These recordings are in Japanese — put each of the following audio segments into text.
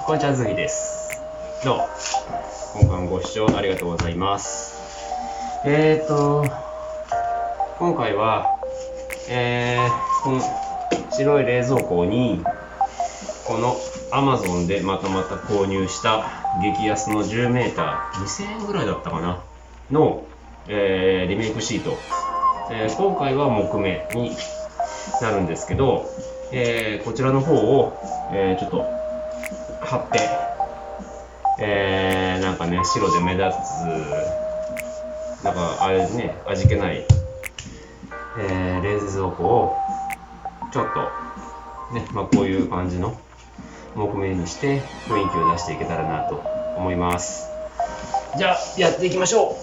こんにちは、ずぎです。どうも今回もご視聴ありがとうございます。今回は、この白い冷蔵庫にこの Amazon でまた購入した激安の 10m、2000円ぐらいだったかなの、リメイクシート、今回は木目になるんですけど、こちらの方を、ちょっと貼って、なんかね、白で目立つ、なんかあれね、味気ない、冷蔵庫をちょっとね、こういう感じの木目にして雰囲気を出していけたらなと思います。じゃあやっていきましょう。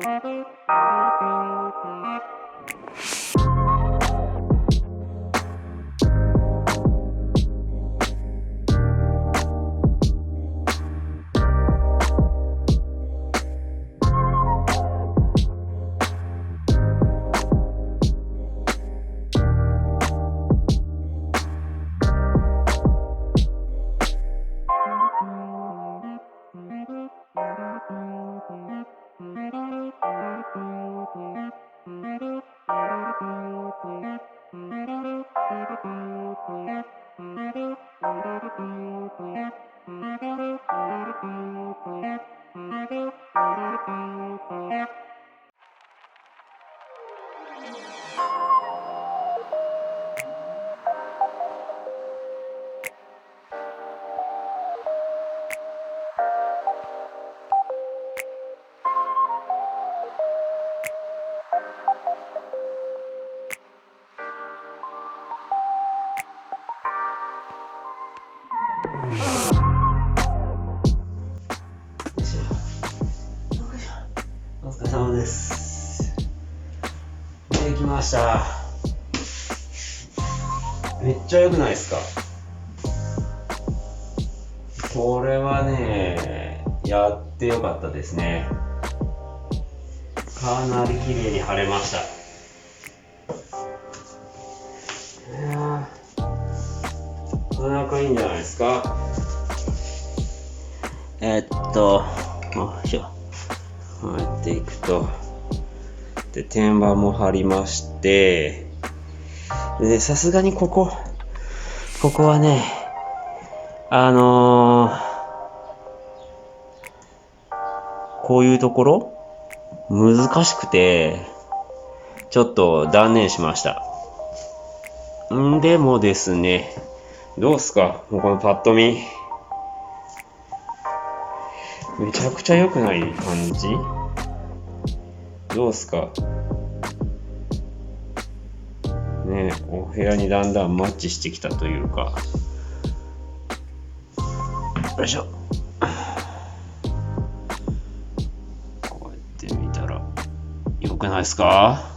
お疲れ様です。できました。めっちゃ良くないですか？これはね、やってよかったですね。かなり綺麗に貼れました。なかなかいいんじゃないですか。よいしょ。こうやっていくと、で天板も貼りまして、でさすがにここはね、こういうところ難しくてちょっと断念しました。でもですね、どうすか、もうこのパッと見めちゃくちゃ良くない感じ？どうすかね、お部屋にだんだんマッチしてきたというか。よいしょ。こうやって見たら良くないですか？